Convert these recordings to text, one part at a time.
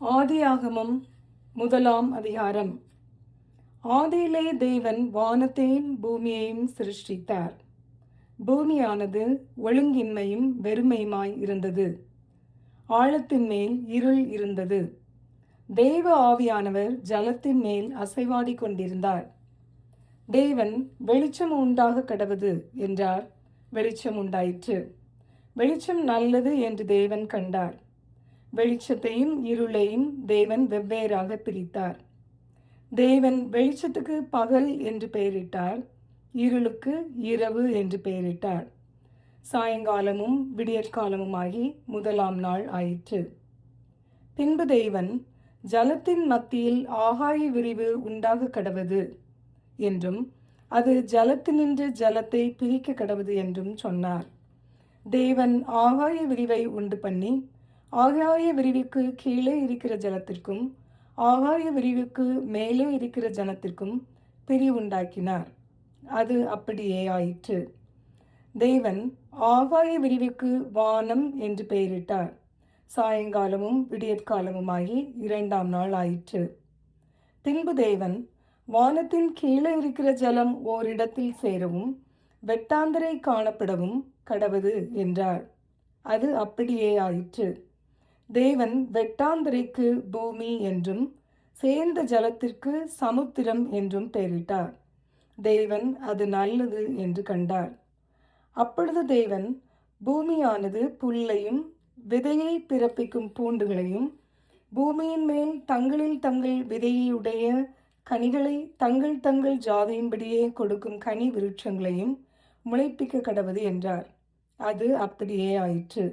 ஆதியாகமம் 1 அதிகாரம். ஆதியிலே தேவன் வானத்தையும் பூமியையும் சிருஷ்டித்தார். பூமியானது ஒழுங்கின்மையும் வெறுமையுமாய் இருந்தது. ஆழத்தின் மேல் இருள் இருந்தது. தேவ ஆவியானவர் ஜலத்தின் மேல் அசைவாடி கொண்டிருந்தார். தேவன் வெளிச்சம் உண்டாக கடவது என்றார். வெளிச்சம் உண்டாயிற்று. வெளிச்சம் நல்லது என்று தேவன் கண்டார். வெளிச்சத்தையும் இருளையும் தேவன் வெவ்வேறாக பிரித்தார். தேவன் வெளிச்சத்துக்கு பகல் என்று பெயரிட்டார், இருளுக்கு இரவு என்று பெயரிட்டார். சாயங்காலமும் விடியற்காலமுமாகி 1 நாள் ஆயிற்று. பின்பு தேவன் ஜலத்தின் மத்தியில் ஆகாய விரிவு உண்டாக கடவது என்றும் அது ஜலத்தினின்று ஜலத்தை பிரிக்க கடவது என்றும் சொன்னார். தேவன் ஆகாய விரிவை உண்டு பண்ணி ஆகாய விரிவுக்கு கீழே இருக்கிற ஜலத்திற்கும் ஆகாய விரிவுக்கு மேலே இருக்கிற ஜலத்திற்கும் பிரிவுண்டாக்கினார். அது அப்படியே ஆயிற்று. தேவன் ஆகாய விரிவுக்கு வானம் என்று பெயரிட்டார். சாயங்காலமும் விடியற்காலமுமாகி 2 நாள் ஆயிற்று. பின்பு தேவன் வானத்தின் கீழே இருக்கிற ஜலம் ஓரிடத்தில் சேரவும் வெட்டாந்தரை காணப்படவும் கடவது என்றார். அது அப்படியே ஆயிற்று. தேவன் வெட்டாந்தரைக்கு பூமி என்றும் சேர்ந்த ஜலத்திற்கு சமுத்திரம் என்றும் பெயரிட்டார். தேவன் அது நல்லது என்று கண்டார். அப்பொழுது தேவன் பூமியானது புல்லையும் விதையை பிறப்பிக்கும் பூண்டுகளையும் பூமியின் மேல் தங்களில் தங்கள் விதையுடைய கனிகளை தங்கள் தங்கள் ஜாதியின்படியே கொடுக்கும் கனி விருட்சங்களையும் முளைப்பிக்க கடவது என்றார். அது அப்படியே ஆயிற்று.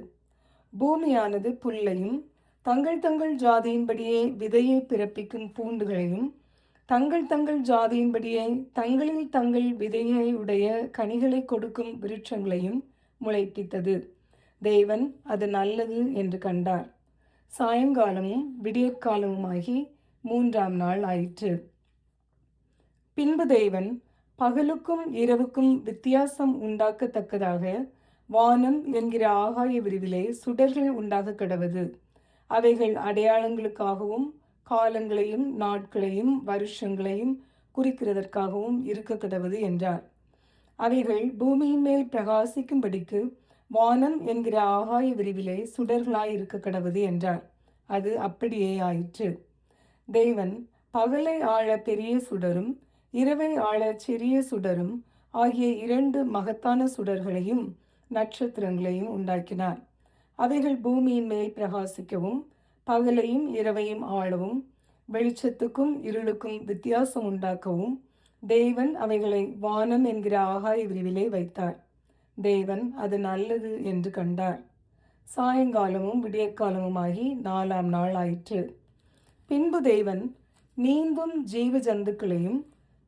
பூமியானது புல்லையும் தங்கள் தங்கள் ஜாதியின்படியே விதையை பிறப்பிக்கும் பூண்டுகளையும் தங்கள் தங்கள் ஜாதியின்படியே தங்களில் தங்கள் விதையுடைய கனிகளை கொடுக்கும் விருட்சங்களையும் முளைப்பித்தது. தேவன் அது நல்லது என்று கண்டார். சாயங்காலமும் விடியற்காலமுமாகி 3 நாள் ஆயிற்று. பின்பு தேவன் பகலுக்கும் இரவுக்கும் வித்தியாசம் உண்டாக்கத்தக்கதாக வானம் என்கிற ஆகாய விரிவிலே சுடர்கள் உண்டாக கடவது. அவைகள் அடையாளங்களுக்காகவும் காலங்களையும் நாட்களையும் வருஷங்களையும் குறிக்கிறதற்காகவும் இருக்க கடவது என்றார். அவைகள் பூமியின் மேல் பிரகாசிக்கும்படிக்கு வானம் என்கிற ஆகாய விரிவிலே சுடர்களாய் இருக்க கடவது என்றார். அது அப்படியே ஆயிற்று. தேவன் பகலை ஆள பெரிய சுடரும் இரவை ஆள சிறிய சுடரும் ஆகிய 2 மகத்தான சுடர்களையும் நட்சத்திரங்களையும் உண்டாக்கினார். அவைகள் பூமியின் மேல் பிரகாசிக்கவும் பகலையும் இரவையும் ஆளவும் வெளிச்சத்துக்கும் இருளுக்கும் வித்தியாசம் உண்டாக்கவும் தேவன் அவைகளை வானம் என்கிற ஆகாய விரிவிலே வைத்தார். தேவன் அது நல்லது என்று கண்டார். சாயங்காலமும் விடியற்காலமுமாகி 4 நாள் ஆயிற்று. பின்பு தேவன் நீந்தும் ஜீவ ஜந்துக்களையும்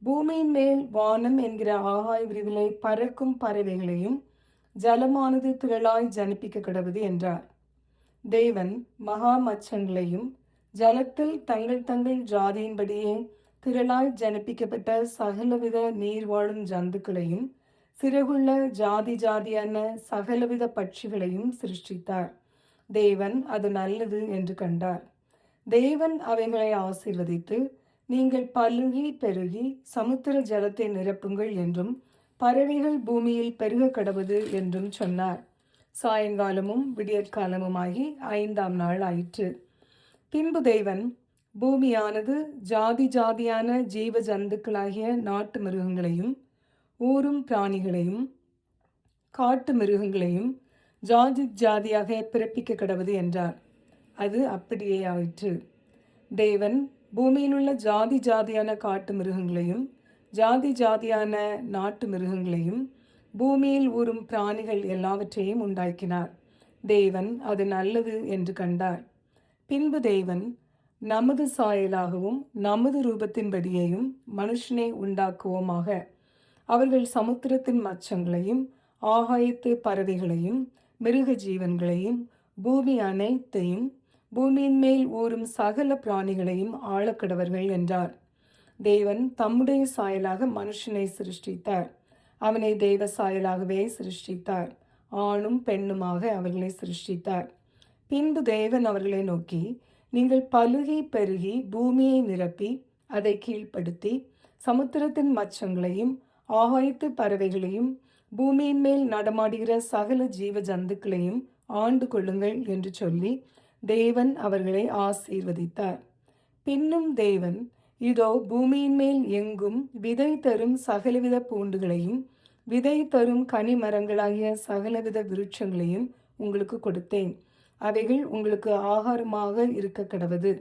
பூமியின் மேல் வானம் என்கிற ஆகாய விரிவிலே பறக்கும் பறவைகளையும் ஜலமானது திரளாய் ஜனிப்பிக்க கடவது என்றார். தேவன் மகா மச்சங்களையும் ஜலத்தில் தங்கள் தங்கள் ஜாதியின்படியே திரளாய் ஜனிப்பிக்கப்பட்ட சகலவித நீர் வாழும் ஜந்துக்களையும் சிறகுள்ள ஜாதி ஜாதியான சகலவித பட்சிகளையும் சிருஷ்டித்தார். தேவன் அது நல்லது என்று கண்டார். தேவன் அவைகளை ஆசீர்வதித்து, நீங்கள் பலுகி பெருகி சமுத்திர ஜலத்தை நிரப்புங்கள் என்றும் பறவைகள் பூமியில் பெருக கடவது என்றும் சொன்னார். சாயங்காலமும் விடியற்காலமுமாகி 5 நாள் ஆயிற்று. பின்பு தேவன் பூமியானது ஜாதி ஜாதியான ஜீவ ஜந்துக்களாகிய நாட்டு மிருகங்களையும் ஊரும் பிராணிகளையும் காட்டு மிருகங்களையும் ஜாதி ஜாதியாக பிறப்பிக்க கடவது என்றார். அது அப்படியே ஆயிற்று. தேவன் பூமியிலுள்ள ஜாதி ஜாதியான காட்டு மிருகங்களையும் ஜாதி ஜாதியான நாட்டு மிருகங்களையும் பூமியில் ஊறும் பிராணிகள் எல்லாவற்றையும் உண்டாக்கினார். தேவன் அது நல்லது என்று கண்டார். பின்பு தேவன் நமது சாயலாகவும் நமது ரூபத்தின்படியேயும் மனுஷனை உண்டாக்குவோமாக. அவர்கள் சமுத்திரத்தின் மச்சங்களையும் ஆகாயத்து பறவைகளையும் மிருக ஜீவன்களையும் பூமி அனைத்தையும் பூமியின் மேல் ஊறும் சகல பிராணிகளையும் ஆளக்கடவர்கள் என்றார். தேவன் தம்முடைய சாயலாக மனுஷனை சிருஷ்டித்தார். அவனை தேவ சாயலாகவே சிருஷ்டித்தார். ஆணும் பெண்ணுமாக அவர்களை சிருஷ்டித்தார். பின்பு தேவன் அவர்களை நோக்கி, நீங்கள் பலுகி பெருகி பூமியை நிரப்பி அதை கீழ்ப்படுத்தி சமுத்திரத்தின் மச்சங்களையும் ஆகாயத்து பறவைகளையும் பூமியின் மேல் நடமாடுகிற சகல ஜீவ ஜந்துக்களையும் ஆண்டு கொள்ளுங்கள் என்று சொல்லி தேவன் அவர்களை ஆசீர்வதித்தார். பின்னும் தேவன், இதோ பூமியின் மேல் எங்கும் விதை தரும் சகலவித பூண்டுகளையும் விதை தரும் கனிமரங்களாகிய சகலவித விருட்சங்களையும் உங்களுக்கு கொடுத்தேன். அவைகள் உங்களுக்கு ஆகாரமாக இருக்க கடவது.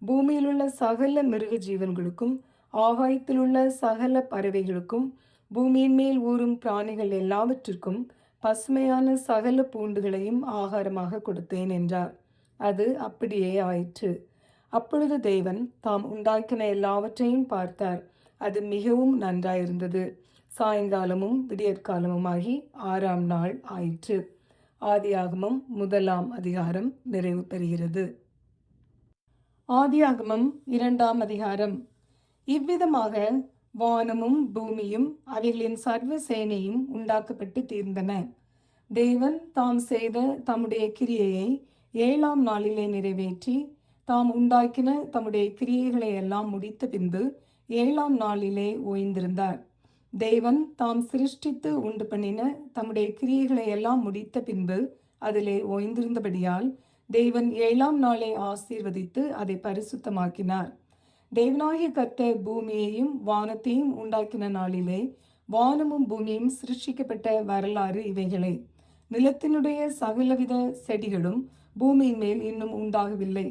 பூமியிலுள்ள சகல மிருக ஜீவன்களுக்கும் ஆகாயத்திலுள்ள சகல பறவைகளுக்கும் பூமியின் மேல் ஊறும் பிராணிகள் எல்லாவற்றிற்கும் பசுமையான சகல பூண்டுகளையும் ஆகாரமாக கொடுத்தேன் என்றார். அது அப்படியே ஆயிற்று. அப்பொழுது தேவன் தாம் உண்டாக்கின எல்லாவற்றையும் பார்த்தார். அது மிகவும் நன்றாயிருந்தது. சாயங்காலமும் விடியற்காலமுமாகி 6ஆம் நாள் ஆயிற்று. ஆதியாகமம் 1ஆம் அதிகாரம் நிறைவு பெறுகிறது. ஆதியாகமம் 2ஆம் அதிகாரம். இவ்விதமாக வானமும் பூமியும் அவைகளின் சர்வ சேனையும் உண்டாக்கப்பட்டு தீர்ந்தன. தேவன் தாம் செய்த தம்முடைய கிரியையை 7ஆம் நாளிலே நிறைவேற்றி தாம் உண்டாக்கின தம்முடைய கிரியைகளை எல்லாம் முடித்த பின்பு 7ஆம் நாளிலே ஓய்ந்திருந்தார். தேவன் தாம் சிருஷ்டித்து உண்டு பண்ணின தம்முடைய கிரியைகளை எல்லாம் முடித்த பின்பு அதிலே ஓய்ந்திருந்தபடியால் தேவன் 7ஆம் நாளை ஆசீர்வதித்து அதை பரிசுத்தமாக்கினார். தேவனாகிய கர்த்தர் பூமியையும் வானத்தையும் உண்டாக்கின நாளிலே வானமும் பூமியும் சிருஷ்டிக்கப்பட்ட வரலாறு இவைகளே. நிலத்தினுடைய சகலவித செடிகளும் பூமியின் மேல் இன்னும் உண்டாகவில்லை.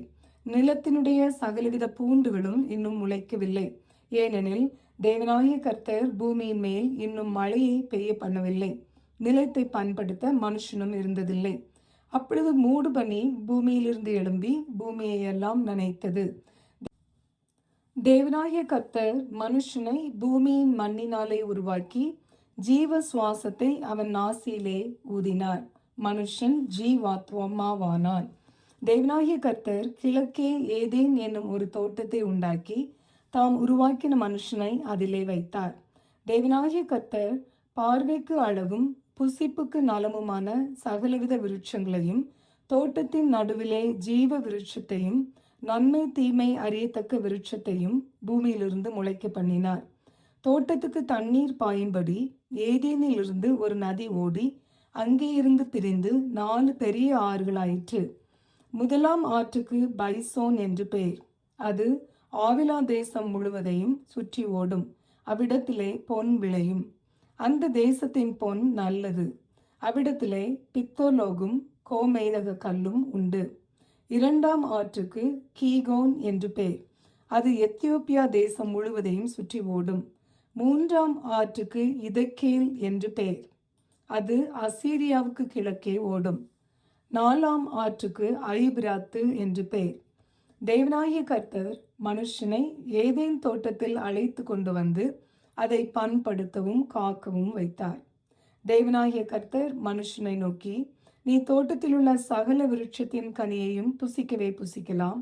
நிலத்தினுடைய சகலவித பூண்டுகளும் இன்னும் முளைக்கவில்லை. ஏனெனில் தேவனாகிய கர்த்தர் பூமியின் மேல் இன்னும் மழையை பெய்ய பண்ணவில்லை. நிலத்தை பண்படுத்த மனுஷனும் இருந்ததில்லை. அப்பொழுது மூடு பனி பூமியிலிருந்து எழும்பி பூமியை எல்லாம் நனைத்தது. தேவனாகிய கர்த்தர் மனுஷனை பூமியின் மண்ணினாலே உருவாக்கி ஜீவ சுவாசத்தை அவன் நாசியிலே ஊதினார். மனுஷன் ஜீவாத்மாவானான். தேவனாகிய கர்த்தர் கிழக்கே ஏதேன் என்னும் ஒரு தோட்டத்தை உண்டாக்கி தாம் உருவாக்கின மனுஷனை அதிலே வைத்தார். தேவனாகிய கர்த்தர் பார்வைக்கு அழகும் புசிப்புக்கு நலமுமான சகலவித விருட்சங்களையும் தோட்டத்தின் நடுவிலே ஜீவ விருட்சத்தையும் நன்மை தீமை அறியத்தக்க விருட்சத்தையும் பூமியிலிருந்து முளைக்க பண்ணினார். தோட்டத்துக்கு தண்ணீர் பாயும்படி ஏதேனிலிருந்து ஒரு நதி ஓடி அங்கே இருந்து பிரிந்து 4 பெரிய ஆறுகளாயிற்று. முதலாம் ஆற்றுக்கு பைசோன் என்று பெயர். அது ஆவிலா தேசம் முழுவதையும் சுற்றி ஓடும். அவ்விடத்திலே பொன் விளையும். அந்த தேசத்தின் பொன் நல்லது. அவ்விடத்திலே பித்தோலோகும் கோமேதக கல்லும் உண்டு. 2ஆம் ஆற்றுக்கு கீகோன் என்று பெயர். அது எத்தியோப்பியா தேசம் முழுவதையும் சுற்றி ஓடும். 3ஆம் ஆற்றுக்கு இதக்கேல் என்று பெயர். அது அசீரியாவுக்கு கிழக்கே ஓடும். 4ஆம் ஆற்றுக்கு ஐபிராத்து என்று பெயர். தேவனாகிய கர்த்தர் மனுஷனை ஏதேன் தோட்டத்தில் அழைத்து கொண்டு வந்து அதை பண்படுத்தவும் காக்கவும் வைத்தார். தேவனாகிய கர்த்தர் மனுஷனை நோக்கி, நீ தோட்டத்தில் உள்ள சகல விருட்சத்தின் கனியையும் புசிக்கவே புசிக்கலாம்.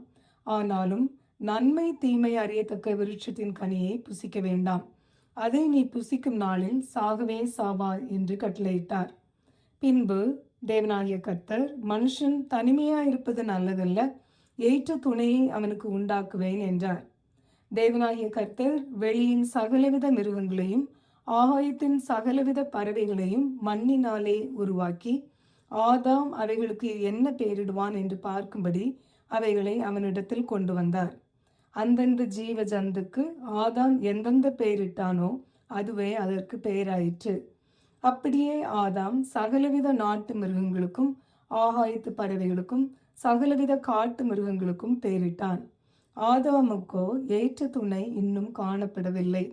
ஆனாலும் நன்மை தீமை அறியத்தக்க விருட்சத்தின் கனியை புசிக்க வேண்டாம். அதை நீ புசிக்கும் நாளில் சாகவே சாவாய் என்று கட்டளையிட்டார். பின்பு தேவனாகிய கர்த்தர், மனுஷன் தனிமையாயிருப்பது நல்லதல்ல, ஏற்ற துணையை அவனுக்கு உண்டாக்குவேன் என்றார். தேவனாகிய கர்த்தர் வெளியின் சகலவித மிருகங்களையும் ஆகாயத்தின் சகலவித பறவைகளையும் மண்ணினாலே உருவாக்கி ஆதாம் அவைகளுக்கு என்ன பெயரிடுவான் என்று பார்க்கும்படி அவைகளை அவனிடத்தில் கொண்டு வந்தார். அந்தந்த ஜீவ ஜந்துக்கு ஆதாம் எந்தெந்த பெயரிட்டானோ அதுவே அதற்கு பெயராயிற்று. அப்படியே ஆதாம் சகலவித நாட்டு மிருகங்களுக்கும் ஆகாயத்து பறவைகளுக்கும் சகலவித காட்டு மிருகங்களுக்கும் பெயரிட்டான். ஆதாமுக்கோ ஏற்ற துணை இன்னும் காணப்படவில்லை.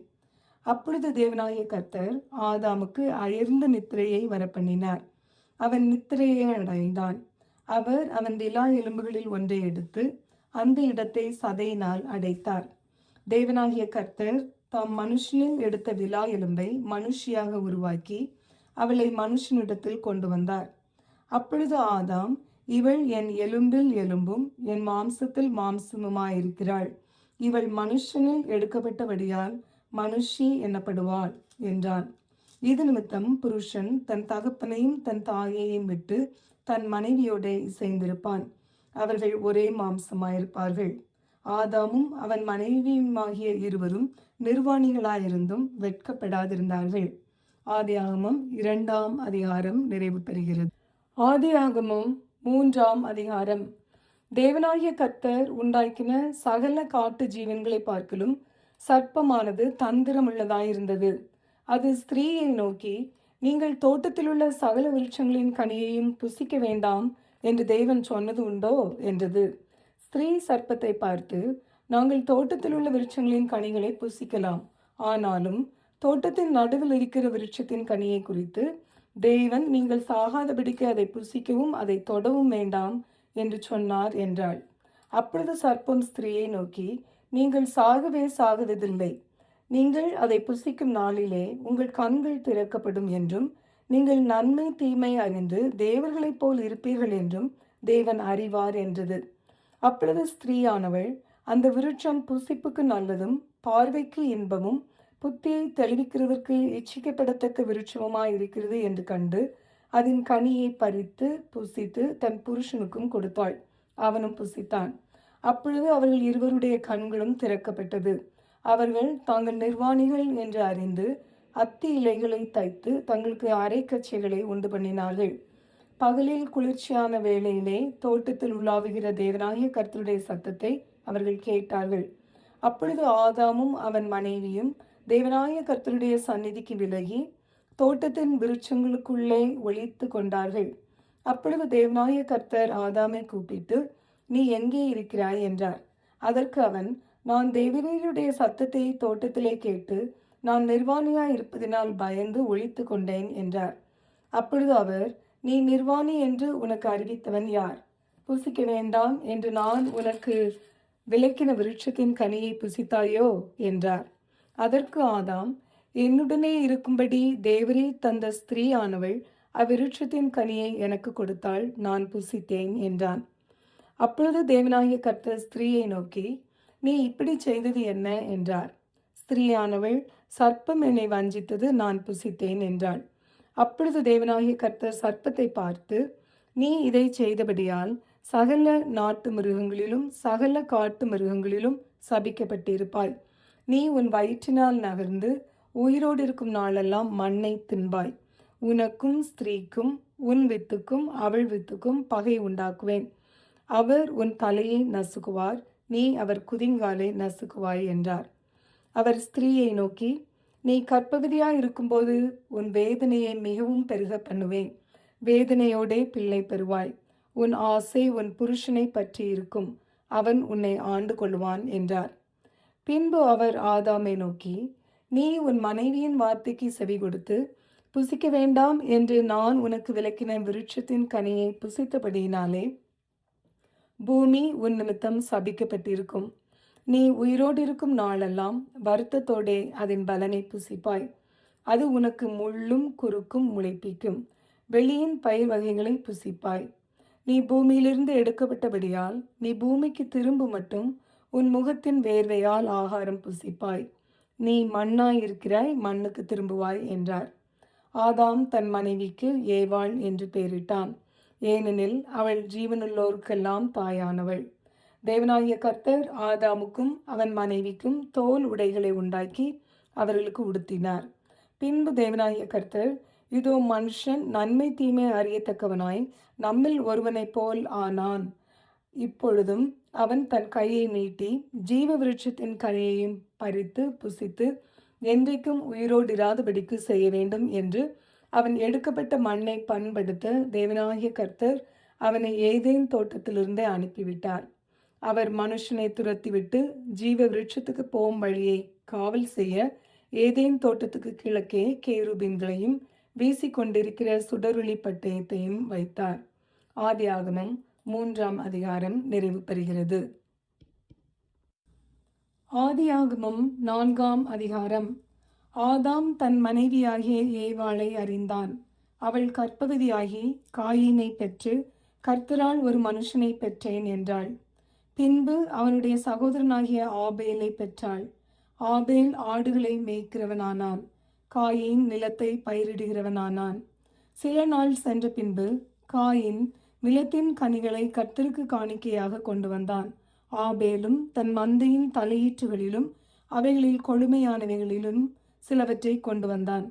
அப்பொழுது தேவனாகிய கர்த்தர் ஆதாமுக்கு அயர்ந்த நித்திரையை வரப்பண்ணினார். அவன் நித்திரையை அடைந்தான். அவர் அவன் விலா எலும்புகளில் ஒன்றை எடுத்து அந்த இடத்தை சதையினால் அடைத்தார். தேவனாகிய கர்த்தர் தாம் மனுஷனில் எடுத்த விலா எலும்பை மனுஷியாக உருவாக்கி அவளை மனுஷனிடத்தில் கொண்டு வந்தார். அப்பொழுது ஆதாம், இவள் என் எலும்பில் எலும்பும் என் மாம்சத்தில் மாம்சமுமாயிருக்கிறாள். இவள் மனுஷனில் எடுக்கப்பட்டபடியால் மனுஷி எனப்படுவாள் என்றான். இது நிமித்தம் புருஷன் தன் தகப்பனையும் தன் தாயையும் விட்டு தன் மனைவியோட இசைந்திருப்பான். அவர்கள் ஒரே மாம்சமாயிருப்பார்கள். ஆதாமும் அவன் மனைவியுமாகிய இருவரும் நிர்வாணிகளாயிருந்தும் வெட்கப்படாதிருந்தார்கள். ஆதியாகமம் 2ஆம் அதிகாரம் நிறைவு பெறுகிறது. ஆதியாகமம் 3ஆம் அதிகாரம். தேவனாகிய கர்த்தர் உண்டாக்கின சகல காட்டு ஜீவன்களை பார்க்கிலும் சர்ப்பமானது தந்திரமுள்ளதாயிருந்தது. அது ஸ்திரீயை நோக்கி, நீங்கள் தோட்டத்திலுள்ள சகல விருட்சங்களின் கனியையும் புசிக்க வேண்டாம் என்று தேவன் சொன்னது உண்டோ என்றது. ஸ்திரீ சர்ப்பத்தை பார்த்து, நாங்கள் தோட்டத்தில் உள்ள விருட்சங்களின் கனிகளை புசிக்கலாம், ஆனாலும் தோட்டத்தின் நடுவில் இருக்கிற விருட்சத்தின் கனியை குறித்து தேவன் நீங்கள் சாகாதபடிக்கு அதை புசிக்கவும் அதை தொடவும் வேண்டாம் என்று சொன்னார் என்றாள். அப்பொழுது சர்ப்பம் ஸ்திரீயை நோக்கி, நீங்கள் சாகவே சாகுவதில்லை. நீங்கள் அதை புசிக்கும் நாளிலே உங்கள் கண்கள் திறக்கப்படும் என்றும் நீங்கள் நன்மை தீமை அறிந்து தேவர்களைப் போல் இருப்பீர்கள் என்றும் தேவன் அறிவார் என்றது. அப்பொழுது ஸ்திரீயானவள், அந்த விருட்சம் புசிப்புக்கு நல்லதும் பார்வைக்கு இன்பமும் புத்தியை தெளிவிக்கிறதற்கு இச்சிக்கப்படத்தக்க விருட்சமாய் இருக்கிறது என்று கண்டு அதன் கனியை பறித்து புசித்து தன் புருஷனுக்கும் கொடுத்தாள். அவனும் புசித்தான். அப்பொழுது அவர்கள் இருவருடைய கண்களும் திறக்கப்பட்டது. அவர்கள் தாங்கள் நிர்வாணிகள் என்று அறிந்து அத்தி இலைகளை தைத்து தங்களுக்கு அரைக்கச்சைகளை உண்டு பண்ணினார்கள். பகலில் குளிர்ச்சியான வேளையிலே தோட்டத்தில் உலாவுகிற தேவனாகிய கர்த்தருடைய சத்தத்தை அவர்கள் கேட்டார்கள். அப்பொழுது ஆதாமும் அவன் மனைவியும் தேவனாகிய கர்த்தருடைய சந்நிதிக்கு விலகி தோட்டத்தின் விருட்சங்களுக்குள்ளே ஒளித்து கொண்டார்கள். அப்பொழுது தேவனாகிய கர்த்தர் ஆதாமை கூப்பிட்டு, நீ எங்கே இருக்கிறாய் என்றார். அதற்கு அவன், நான் தேவரீருடைய சத்தத்தை தோட்டத்திலே கேட்டு நான் நிர்வாணியாய் இருப்பதினால் பயந்து ஒளித்து கொண்டேன் என்றார். அப்பொழுது அவர், நீ நிர்வாணி என்று உனக்கு அறிவித்தவன் யார்? புசிக்க வேண்டாம் என்று நான் உனக்கு விலக்கின விருட்சத்தின் கனியை புசித்தாயோ என்றார். அதற்கு ஆதாம், என்னுடனே இருக்கும்படி தேவரே தந்த ஸ்திரீ ஆனவள் அவ்விருட்சத்தின் கனியை எனக்கு கொடுத்தாள், நான் புசித்தேன் என்றான். அப்பொழுது தேவனாகிய கர்த்தர் ஸ்திரீயை நோக்கி, நீ இப்படி செய்தது என்ன என்றார். ஸ்திரீயானவள், சர்ப்பம் என்னை வஞ்சித்தது, நான் புசித்தேன் என்றாள். அப்பொழுது தேவனாகிய கர்த்தர் சர்ப்பத்தை பார்த்து, நீ இதை செய்தபடியால் சகல நாட்டு மிருகங்களிலும் சகல காட்டு மிருகங்களிலும் சபிக்கப்பட்டிருப்பாய். நீ உன் வயிற்றினால் நகர்ந்து உயிரோடு இருக்கும் நாளெல்லாம் மண்ணை தின்பாய். உனக்கும் ஸ்திரீக்கும் உன் வித்துக்கும் அவள் வித்துக்கும் பகை உண்டாக்குவேன். அவர் உன் தலையை நசுக்குவார், நீ அவர் குதிங்காலை நசுக்குவாய் என்றார். அவர் ஸ்திரீயை நோக்கி, நீ கர்ப்பவதியாய் இருக்கும்போது உன் வேதனையை மிகவும் பெருக பண்ணுவேன். வேதனையோடே பிள்ளை பெறுவாய். உன் ஆசை உன் புருஷனை பற்றி இருக்கும், அவன் உன்னை ஆண்டு கொள்வான் என்றார். பின்பு அவர் ஆதாமை நோக்கி, நீ உன் மனைவியின் வார்த்தைக்கு செவி கொடுத்து புசிக்க வேண்டாம் என்று நான் உனக்கு விலக்கின விருட்சத்தின் கனியை புசித்தபடியினாலே பூமி உன் நிமித்தம் சபிக்கப்பட்டிருக்கும். நீ உயிரோடு இருக்கும் நாளெல்லாம் வருத்தத்தோடே அதன் பலனை புசிப்பாய். அது உனக்கு முள்ளும் குறுக்கும் முளைப்பிக்கும். வெளியின் பயிர் வகைகளை புசிப்பாய். நீ பூமியிலிருந்து எடுக்கப்பட்டபடியால் நீ பூமிக்கு திரும்ப மட்டும் உன் முகத்தின் வேர்வையால் ஆகாரம் புசிப்பாய். நீ மண்ணாயிருக்கிறாய், மண்ணுக்கு திரும்புவாய் என்றார். ஆதாம் தன் மனைவிக்கு ஏவாள் என்று பெயரிட்டான், ஏனெனில் அவள் ஜீவனுள்ளோருக்கெல்லாம் தாயானவள். தேவனாகிய கர்த்தர் ஆதாமுக்கும் அவன் மனைவிக்கும் தோல் உடைகளை உண்டாக்கி அவர்களுக்கு உடுத்தினார். பின்பு தேவனாகிய கர்த்தர், இதோ மனுஷன் நன்மை தீமை அறியத்தக்கவனாய் நம்மில் ஒருவனைப் போல் ஆனான். இப்பொழுதும் அவன் தன் கையை நீட்டி ஜீவ விருட்சத்தின் கனியையும் பறித்து புசித்து என்றைக்கும் உயிரோடு இராதபடிக்கு செய்ய வேண்டும் என்று அவன் எடுக்கப்பட்ட மண்ணை பண்படுத்த தேவனாகிய கர்த்தர் அவனை ஏதேன் தோட்டத்திலிருந்தே அனுப்பிவிட்டார். அவர் மனுஷனை துரத்திவிட்டு ஜீவ விருட்சத்துக்கு போகும் வழியை காவல் செய்ய ஏதேன் தோட்டத்துக்கு கிழக்கே கேருபீன்களையும் வீசிக்கொண்டிருக்கிற சுடரொளி பட்டயத்தையும் வைத்தார். ஆதியாகமம் 3ஆம் அதிகாரம் நிறைவு பெறுகிறது. ஆதியாகமம் 4ஆம் அதிகாரம். ஆதாம் தன் மனைவியாகிய ஏவாளை அறிந்தான். அவள் கர்ப்பவதியாகி காயினை பெற்று கர்த்தரால் ஒரு மனுஷனை பெற்றேன் என்றாள். பின்பு அவனுடைய சகோதரனாகிய ஆபேலை பெற்றாள். ஆபேல் ஆடுகளை மேய்க்கிறவனானான். காயின் நிலத்தை பயிரிடுகிறவனானான். சில நாள் சென்ற பின்பு காயின் நிலத்தின் கனிகளை கர்த்தருக்கு காணிக்கையாக கொண்டு வந்தான். ஆபேலும் தன் மந்தையின் தலையீற்றுகளிலும் அவைகளில் கொழுமையானவைகளிலும் சிலவற்றை கொண்டு வந்தான்.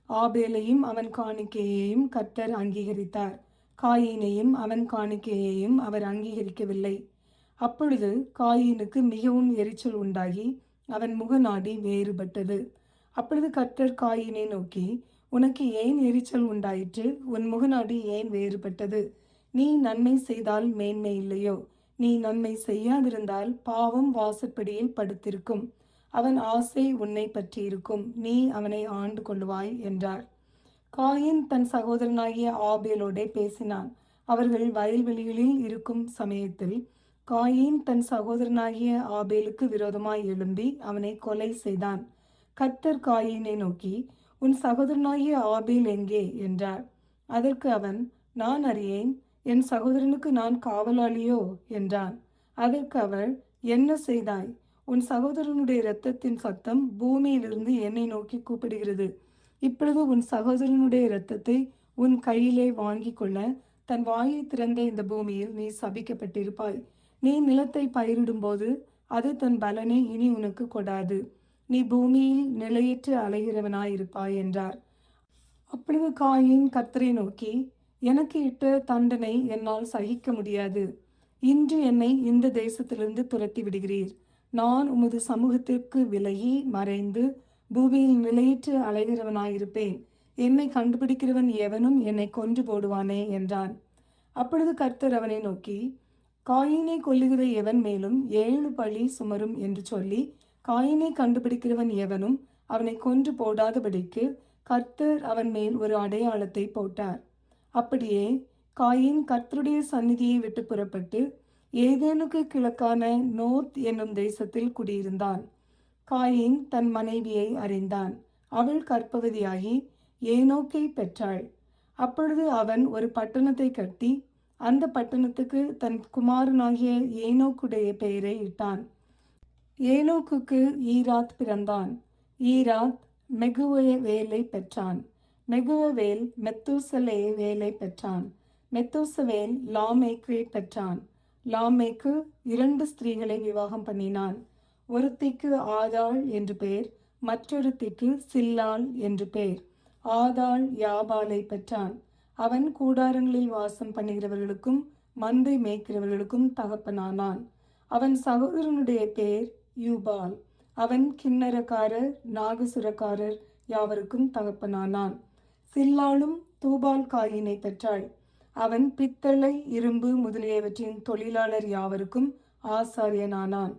ஆபேலையும் அவன் காணிக்கையையும் கர்த்தர் அங்கீகரித்தார். காயினையும் அவன் காணிக்கையையும் அவர் அங்கீகரிக்கவில்லை. அப்பொழுது காயினுக்கு மிகவும் எரிச்சல் உண்டாகி அவன் முகநாடி வேறுபட்டது. அப்பொழுது கர்த்தர் காயினை நோக்கி, உனக்கு ஏன் எரிச்சல் உண்டாயிற்று? உன் முகநாடி ஏன் வேறுபட்டது? நீ நன்மை செய்தால் மேன்மை இல்லையோ? நீ நன்மை செய்யாதிருந்தால் பாவம் வாசற்படியில் படுத்திருக்கும். அவன் ஆசை உன்னை பற்றி இருக்கும். நீ அவனை ஆண்டு கொள்ளுவாய் என்றார். காயின் தன் சகோதரனாகிய ஆபேலோடே பேசினான். அவர்கள் வயல்வெளிகளில் இருக்கும் சமயத்தில் காயின் தன் சகோதரனாகிய ஆபேலுக்கு விரோதமாய் எழும்பி அவனை கொலை செய்தான். கர்த்தர் காயினை நோக்கி, உன் சகோதரனாகிய ஆபேல் எங்கே என்றார். அதற்கு அவன், நான் அறியேன், என் சகோதரனுக்கு நான் காவலாளியோ என்றான். அதற்கு அவர், என்ன செய்தாய்? உன் சகோதரனுடைய இரத்தத்தின் சத்தம் பூமியிலிருந்து என்னை நோக்கி கூப்பிடுகிறது. இப்பொழுது உன் சகோதரனுடைய இரத்தத்தை உன் கையிலே வாங்கி கொள்ள தன் வாயை திறந்த இந்த பூமியில் நீ சபிக்கப்பட்டிருப்பாய். நீ நிலத்தை பயிரிடும்போது அது தன் பலனை இனி உனக்கு கொடாது. நீ பூமியில் நிலையற்று அலைகிறவனாயிருப்பாய் என்றார். அப்பொழுது காயின் கர்த்தரை நோக்கி, எனக்கு இட்ட தண்டனை என்னால் சகிக்க முடியாது. இன்று என்னை இந்த தேசத்திலிருந்து துரத்தி விடுகிறீர். நான் உமது சமூகத்திற்கு விலகி மறைந்து பூமியில் நிலையற்று அலைகிறவனாயிருப்பேன். என்னை கண்டுபிடிக்கிறவன் எவனும் என்னை கொன்று போடுவானே என்றான். அப்பொழுது கர்த்தர் அவனை நோக்கி, காயினை கொல்லுகிற எவன் மேலும் 7 பழி சுமரும் என்று சொல்லி, காயினை கண்டுபிடிக்கிறவன் எவனும் அவனை கொன்று போடாதபடிக்கு கர்த்தர் அவன் மேல் ஒரு அடையாளத்தை போட்டார். அப்படியே காயின் கர்த்தருடைய சந்நிதியை விட்டு புறப்பட்டு ஏதேனுக்கு கிழக்கான நோர்த் என்னும் தேசத்தில் குடியிருந்தான். காயின் தன் மனைவியை அறிந்தான். அவள் கர்ப்பவதியாகி ஏனோக்கை பெற்றாள். அப்பொழுது அவன் ஒரு பட்டணத்தை கட்டி அந்த பட்டணத்துக்கு தன் குமாரனாகிய ஏனோக்குடைய பெயரை இட்டான். ஏனோக்குக்கு ஈராத் பிறந்தான். ஈராத் மெகுவேலை பெற்றான். மெகுவேல் மெத்தூசலேவேலை பெற்றான். மெத்தூசவேல் லாமேக்கை பெற்றான். லாமேக்கு 2 ஸ்திரீகளை விவாகம் பண்ணினான். ஒருத்திக்கு ஆதாள் என்று பெயர், மற்றொருத்திக்கு சில்லாள் என்று பெயர். ஆதாள் யாபாலை பெற்றான். அவன் கூடாரங்களில் வாசம் பண்ணுகிறவர்களுக்கும் மந்தை மேய்க்கிறவர்களுக்கும் தகப்பனானான். அவன் சகோதரனுடைய பேர் யூபால். அவன் கிண்ணரக்காரர் நாகசுரக்காரர் யாவருக்கும் தகப்பனானான். சில்லாளும் தூபால் காயினை பெற்றாள். அவன் பித்தளை இரும்பு முதலியவற்றின் தொழிலாளர் யாவருக்கும் ஆசாரியனானான்.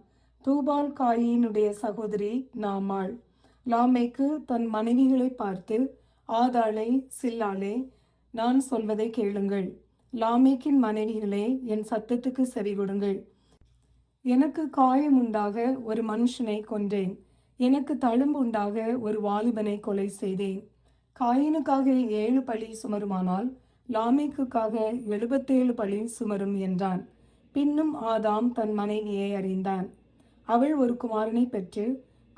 தூபால் காயினுடைய சகோதரி நாமாள். லாமேக்கு தன் மனைவிகளை பார்த்து, ஆதாளே சில்லாளே, நான் சொல்வதை கேளுங்கள். லாமேக்கின் மனைவிகளே, என் சத்தத்துக்கு செவி கொடுங்கள். எனக்கு காயம் உண்டாக ஒரு மனுஷனை கொன்றேன். எனக்கு தழும்பு உண்டாக ஒரு வாலிபனை கொலை செய்தேன். காயினுக்காக 7 பழி சுமருமானால் லாமேக்குக்காக 77 பழி சுமரும் என்றான். பின்னும் ஆதாம் தன் மனைவியை அறிந்தான். அவள் ஒரு குமாரனை பெற்று,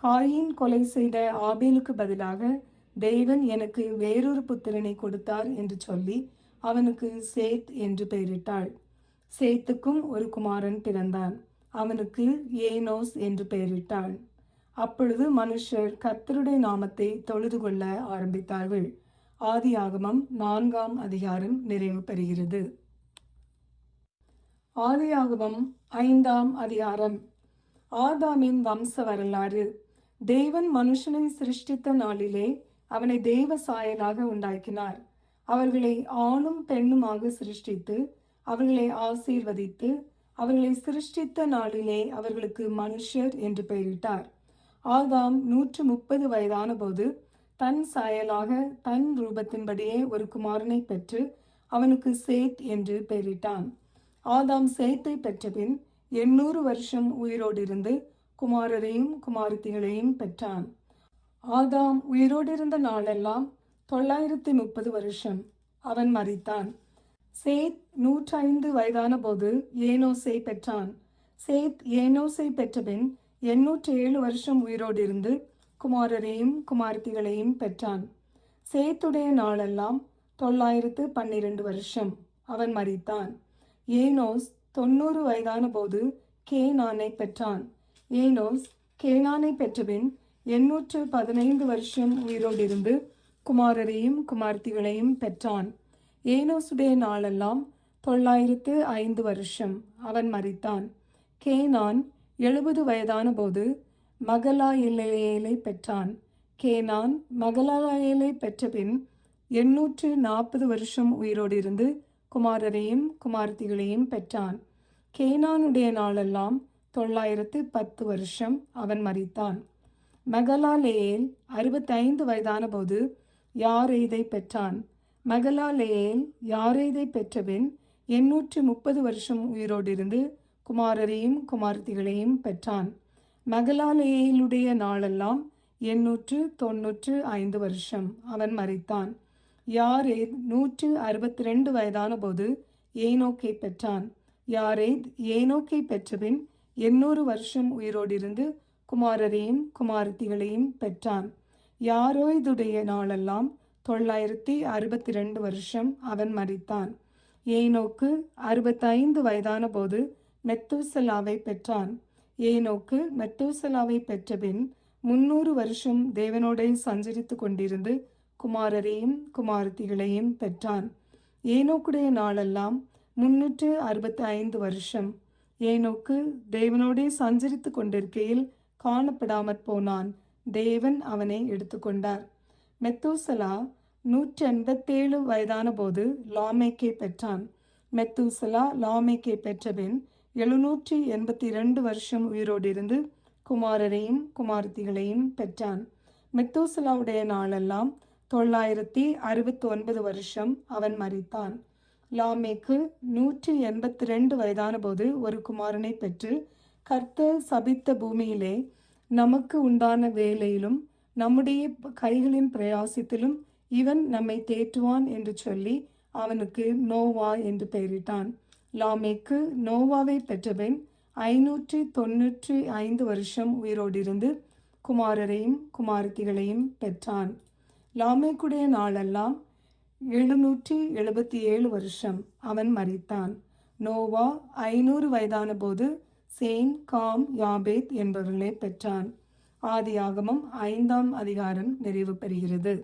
காயின் கொலை செய்த ஆபேலுக்கு பதிலாக தேவன் எனக்கு வேறொரு புத்திரனை கொடுத்தார் என்று சொல்லி அவனுக்கு சேத் என்று பெயரிட்டாள். சேத்துக்கும் ஒரு குமாரன் பிறந்தான். அவனுக்கு ஏனோஸ் என்று பெயரிட்டாள். அப்பொழுது மனுஷர் கர்த்தருடைய நாமத்தை தொழுது கொள்ள ஆரம்பித்தார்கள். ஆதியாகமம் 4ஆம் அதிகாரம் நிறைவு பெறுகிறது. ஆதியாகமம் 5ஆம் அதிகாரம். ஆதாமின் வம்ச வரலாறு. தேவன் மனுஷனை சிருஷ்டித்த நாளிலே அவனை தேவ சாயலாக உண்டாக்கினார். அவர்களை ஆணும் பெண்ணுமாக சிருஷ்டித்து அவர்களை ஆசீர்வதித்து அவர்களை சிருஷ்டித்த நாளிலே அவர்களுக்கு மனுஷர் என்று பெயரிட்டார். ஆதாம் 130 வயதான போது தன் சாயலாக தன் ரூபத்தின்படியே ஒரு குமாரனை பெற்று அவனுக்கு சேத் என்று பெயரிட்டான். ஆதாம் சேத்தை பெற்றபின் 800 வருஷம் உயிரோடு இருந்து குமாரரையும் குமாரத்திகளையும் பெற்றான். ஆதாம் உயிரோடு இருந்த நாளெல்லாம் 930 வருஷம். அவன் மரித்தான். சேத் 105 வயதான போது ஏனோசை பெற்றான். சேத் ஏனோசை பெற்றபின் 807 வருஷம் உயிரோடு இருந்து குமாரரையும் குமாரத்திகளையும் பெற்றான். சேத்துடைய நாளெல்லாம் 912 வருஷம். அவன் மரித்தான். ஏனோஸ் 90 வயதான போது கேனானை பெற்றான். ஏனோஸ் கேனானை பெற்றபின் 815 வருஷம் உயிரோடு இருந்து குமாரரையும் குமார்த்திகளையும் பெற்றான். ஏனோசுடைய நாளெல்லாம் 905 வருஷம். அவன் மரித்தான். கேனான் 70 வயதான போது மகலாயேலை பெற்றான். கேனான் மகலாயேலை பெற்றபின் 840 வருஷம் உயிரோடு இருந்து குமாரரையும் குமார்த்திகளையும் பெற்றான். கேனானுடைய நாளெல்லாம் 910 வருஷம். அவன் மரித்தான். மகலாலேயேல் 65 வயதான போது யாரேதை பெற்றான். மகலாலேயேல் யாரேதை பெற்றபின் 830 வருஷம் உயிரோடு இருந்து குமாரரையும் குமார்த்திகளையும் பெற்றான். மகலாலேயேலுடைய நாளெல்லாம் 895 வருஷம். அவன் மரித்தான். யாரேத் 162 வயதான போது ஏனோக்கை பெற்றான். யாரேத் ஏனோக்கை பெற்றபின் 800 வருஷம் உயிரோடு இருந்து குமாரரையும் குமாரத்திகளையும் பெற்றான். யாரோதுடைய நாளெல்லாம் 962 வருஷம். அவன் மரித்தான். ஏனோக்கு 65 வயதான போது மெத்தூசலாவை பெற்றான். ஏனோக்கு மெத்தூசலாவை பெற்றபின் 300 வருஷம் தேவனோடே சஞ்சரித்து கொண்டிருந்து குமாரரையும் குமாரத்திகளையும் பெற்றான். ஏனோக்குடைய நாளெல்லாம் 365 வருஷம். ஏனோக்கு தேவனோடே சஞ்சரித்து கொண்டிருக்கையில் காணப்படாமற் போனான். தேவன் அவனை எடுத்துக்கொண்டார். மெத்தூசலா 187 வயதான போது லாமேக்கை பெற்றான். மெத்தூசலா லாமேக்கை பெற்றபின் 782 வருஷம் உயிரோடு இருந்து குமாரரையும் குமாரத்திகளையும் பெற்றான். மெத்தூசலாவுடைய நாளெல்லாம் 969 வருஷம். அவன் மரித்தான். லாமேக்கு 182 வயதான போது ஒரு குமாரனை பெற்று, கர்த்தர் சபித்த பூமியிலே நமக்கு உண்டான வேலையிலும் நம்முடைய கைகளின் பிரயாசத்திலும் இவன் நம்மை தேற்றுவான் என்று சொல்லி அவனுக்கு நோவா என்று பெயரிட்டான். லாமேக்கு நோவாவை பெற்றபின் 595 வருஷம் உயிரோடு இருந்து குமாரரையும் குமாரத்திகளையும் பெற்றான். லாமேக்குடைய நாளெல்லாம் 777 வருஷம். அவன் மரித்தான். நோவா 500 வயதான போது சேன், காம், யாபேத் என்பவர்களை பெற்றான். ஆதியாகமம் 5ஆம் அதிகாரம் நிறைவு பெறுகிறது.